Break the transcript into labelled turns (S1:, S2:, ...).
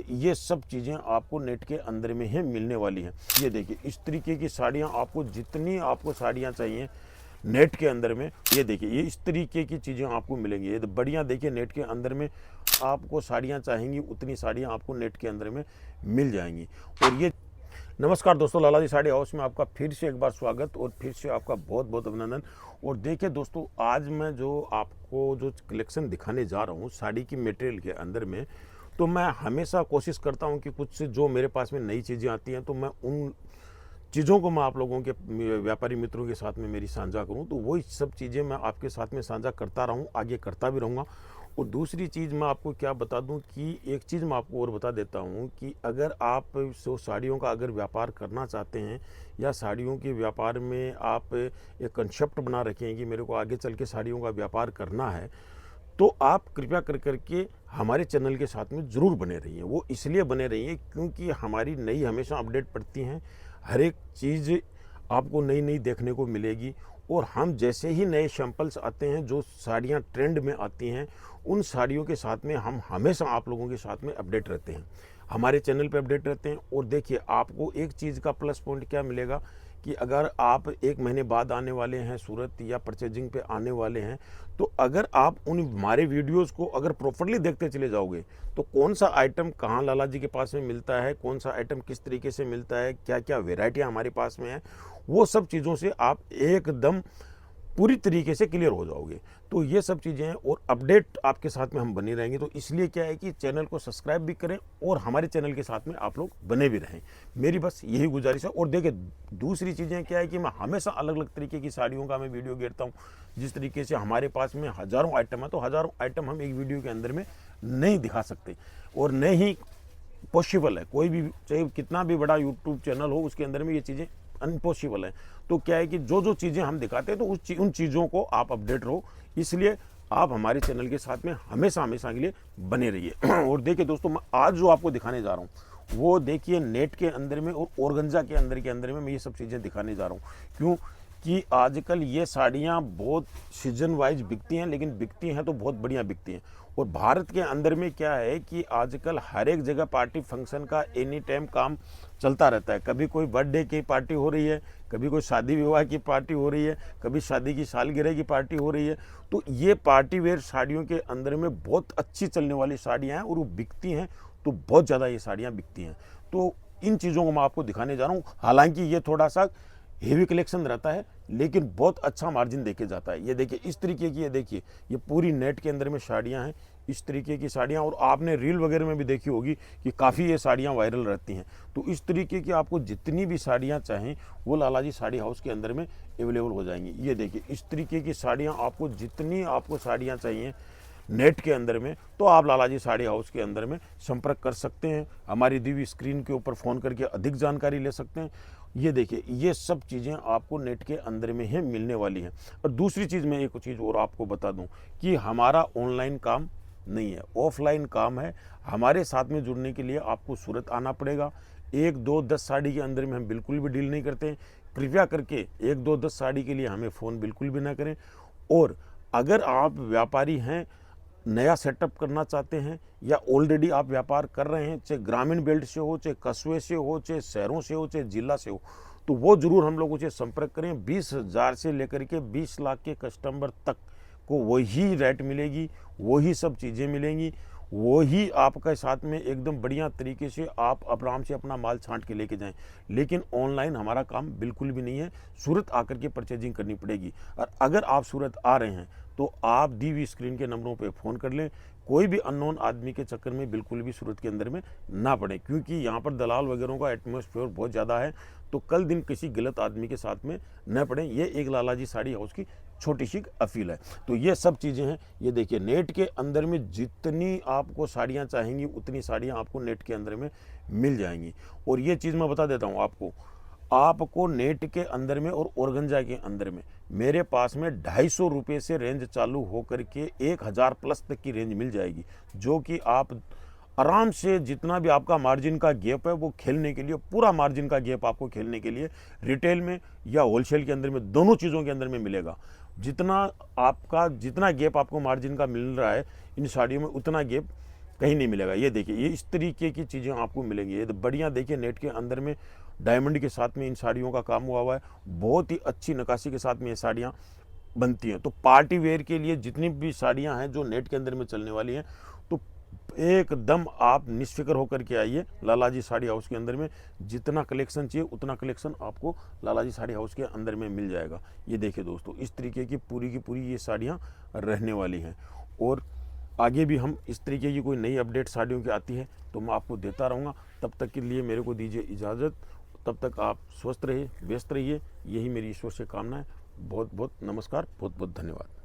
S1: ये सब चीज़ें आपको नेट के अंदर में ही मिलने वाली हैं। ये देखिए इस तरीके की साड़ियाँ आपको जितनी आपको साड़ियाँ चाहिए नेट के अंदर में, ये देखिए ये इस तरीके की चीज़ें आपको मिलेंगी। ये बढ़िया देखिए नेट के अंदर में आपको साड़ियाँ चाहेंगी उतनी साड़ियाँ आपको नेट के अंदर में मिल जाएंगी। और ये नमस्कार दोस्तों, लाला जी साड़ी हाउस में आपका फिर से एक बार स्वागत और फिर से आपका बहुत बहुत अभिनंदन। और देखिए दोस्तों, आज मैं जो आपको जो कलेक्शन दिखाने जा रहा हूँ साड़ी की मटेरियल के अंदर में, तो मैं हमेशा कोशिश करता हूँ कि कुछ जो मेरे पास में नई चीज़ें आती हैं तो मैं उन चीज़ों को मैं आप लोगों के व्यापारी मित्रों के साथ में मेरी साझा करूं। तो वही सब चीज़ें मैं आपके साथ में साझा करता रहूं, आगे करता भी रहूँगा। और दूसरी चीज़ मैं आपको क्या बता दूं कि एक चीज़ मैं आपको और बता देता हूं कि अगर आप साड़ियों का अगर व्यापार करना चाहते हैं या साड़ियों के व्यापार में आप एक कंसेप्ट बना रखे हैं कि मेरे को आगे चल के साड़ियों का व्यापार करना है, तो आप कृपया कर करके हमारे चैनल के साथ में ज़रूर बने रहिए। वो इसलिए बने रहिए क्योंकि हमारी नई हमेशा अपडेट पड़ती हैं, हर एक चीज़ आपको नई नई देखने को मिलेगी। और हम जैसे ही नए सैंपल्स आते हैं, जो साड़ियाँ ट्रेंड में आती हैं, उन साड़ियों के साथ में हम हमेशा आप लोगों के साथ में अपडेट रहते हैं, हमारे चैनल पे अपडेट रहते हैं। और देखिए आपको एक चीज़ का प्लस पॉइंट क्या मिलेगा कि अगर आप एक महीने बाद आने वाले हैं सूरत या परचेजिंग पे आने वाले हैं, तो अगर आप उन हमारे वीडियोस को अगर प्रॉपरली देखते चले जाओगे तो कौन सा आइटम कहाँ लाला जी के पास में मिलता है, कौन सा आइटम किस तरीके से मिलता है, क्या क्या वेराइटियाँ हमारे पास में है, वो सब चीज़ों से आप एकदम पूरी तरीके से क्लियर हो जाओगे। तो ये सब चीज़ें हैं और अपडेट आपके साथ में हम बने रहेंगे। तो इसलिए क्या है कि चैनल को सब्सक्राइब भी करें और हमारे चैनल के साथ में आप लोग बने भी रहें, मेरी बस यही गुजारिश है। और देखिए दूसरी चीज़ें क्या है कि मैं हमेशा अलग अलग तरीके की साड़ियों का मैं वीडियो घेरता हूँ। जिस तरीके से हमारे पास में हज़ारों आइटम है, तो हज़ारों आइटम हम एक वीडियो के अंदर में नहीं दिखा सकते और नहीं ही पॉसिबल है। कोई भी चाहे कितना भी बड़ा यूट्यूब चैनल हो, उसके अंदर में ये चीज़ें अनपॉसिबल है। तो क्या है कि जो जो चीज़ें हम दिखाते हैं तो उन चीज़ों को आप अपडेट रहो, इसलिए आप हमारे चैनल के साथ में हमेशा हमेशा के लिए बने रहिए। और देखिए दोस्तों, मैं आज जो आपको दिखाने जा रहा हूँ वो देखिए नेट के अंदर में और ऑर्गेन्जा के अंदर में मैं ये सब चीज़ें दिखाने जा रहा हूँ। क्यों कि आजकल ये साड़ियाँ बहुत सीजन वाइज बिकती हैं, लेकिन बिकती हैं तो बहुत बढ़िया बिकती हैं। और भारत के अंदर में क्या है कि आजकल हर एक जगह पार्टी फंक्शन का एनी टाइम काम चलता रहता है। कभी कोई बर्थडे की पार्टी हो रही है, कभी कोई शादी विवाह की पार्टी हो रही है, कभी शादी की सालगिरह की पार्टी हो रही है। तो ये पार्टी वेयर साड़ियों के अंदर में बहुत अच्छी चलने वाली साड़ियाँ हैं और वो बिकती हैं, तो बहुत ज़्यादा ये साड़ियाँ बिकती हैं। तो इन चीज़ों को मैं आपको दिखाने जा रहा हूँ। हालांकि ये थोड़ा सा हेवी कलेक्शन रहता है, लेकिन बहुत अच्छा मार्जिन देके जाता है। ये देखिए इस तरीके की, ये देखिए ये पूरी नेट के अंदर में साड़ियाँ हैं, इस तरीके की साड़ियाँ। और आपने रील वगैरह में भी देखी होगी कि काफ़ी ये साड़ियाँ वायरल रहती हैं। तो इस तरीके की आपको जितनी भी साड़ियाँ चाहें वो लाला जी साड़ी हाउस के अंदर में अवेलेबल हो जाएंगी। ये देखिए इस तरीके की साड़ियाँ आपको जितनी आपको साड़ियाँ चाहिए नेट के अंदर में, तो आप लाला जी साड़ी हाउस के अंदर में संपर्क कर सकते हैं। हमारी दी हुई स्क्रीन के ऊपर फ़ोन करके अधिक जानकारी ले सकते हैं। ये देखिए ये सब चीज़ें आपको नेट के अंदर में ही मिलने वाली हैं। और दूसरी चीज़ मैं एक चीज़ और आपको बता दूं कि हमारा ऑनलाइन काम नहीं है, ऑफलाइन काम है। हमारे साथ में जुड़ने के लिए आपको सूरत आना पड़ेगा। 1 2 10 साड़ी के अंदर में हम बिल्कुल भी डील नहीं करते हैं। कृपया करके 1 2 10 साड़ी के लिए हमें फ़ोन बिल्कुल भी ना करें। और अगर आप व्यापारी हैं, नया सेटअप करना चाहते हैं या ऑलरेडी आप व्यापार कर रहे हैं, चाहे ग्रामीण बेल्ट से हो, चाहे कस्बे से हो, चाहे शहरों से हो, चाहे जिला से हो, तो वो ज़रूर हम लोगों से संपर्क करें। 20,000 से लेकर के 20 लाख के कस्टमर तक को वही रेट मिलेगी, वही सब चीज़ें मिलेंगी, वही आपके साथ में एकदम बढ़िया तरीके से आप आराम से अपना माल छांट के लेके जाएं। लेकिन ऑनलाइन हमारा काम बिल्कुल भी नहीं है, सूरत आकर के परचेजिंग करनी पड़ेगी। और अगर आप सूरत आ रहे हैं तो आप दी हुई स्क्रीन के नंबरों पे फ़ोन कर लें। कोई भी अननोन आदमी के चक्कर में बिल्कुल भी सूरत के अंदर में ना पड़े, क्योंकि यहाँ पर दलाल वगैरह का एटमॉस्फेयर बहुत ज़्यादा है। तो कल दिन किसी गलत आदमी के साथ में न पड़े, ये एक लाला जी साड़ी हाउस की छोटी सी अपील है। तो ये सब चीज़ें हैं। ये देखिए नेट के अंदर में जितनी आपको साड़ियाँ चाहेंगी उतनी साड़ियाँ आपको नेट के अंदर में मिल जाएंगी। और ये चीज़ मैं बता देता हूँ आपको नेट के अंदर में और ऑर्गेन्जा के अंदर में मेरे पास में 250 रुपये से रेंज चालू होकर के 1000 प्लस तक की रेंज मिल जाएगी, जो कि आप आराम से जितना भी आपका मार्जिन का गैप है वो खेलने के लिए, पूरा मार्जिन का गैप आपको खेलने के लिए रिटेल में या होलसेल के अंदर में, दोनों चीज़ों के अंदर में मिलेगा। जितना गैप आपको मार्जिन का मिल रहा है इन साड़ियों में, उतना गैप कहीं नहीं मिलेगा। ये देखिए ये इस तरीके की चीज़ें आपको मिलेंगी। ये बढ़िया देखिए नेट के अंदर में डायमंड के साथ में इन साड़ियों का काम हुआ है। बहुत ही अच्छी नक्काशी के साथ में ये साड़ियाँ बनती हैं। तो पार्टी वेयर के लिए जितनी भी साड़ियाँ हैं जो नेट के अंदर में चलने वाली हैं, तो एकदम आप निश्फिक्र होकर के आइए लालाजी साड़ी हाउस के अंदर में। जितना कलेक्शन चाहिए उतना कलेक्शन आपको लालाजी साड़ी हाउस के अंदर में मिल जाएगा। ये देखिए दोस्तों इस तरीके की पूरी ये साड़ियाँ रहने वाली हैं। और आगे भी हम इस तरीके की कोई नई अपडेट साड़ियों की आती है तो मैं आपको देता रहूँगा। तब तक के लिए मेरे को दीजिए इजाज़त। तब तक आप स्वस्थ रहिए, व्यस्त रहिए, यही मेरी ईश्वर से कामना है। बहुत बहुत नमस्कार, बहुत बहुत धन्यवाद।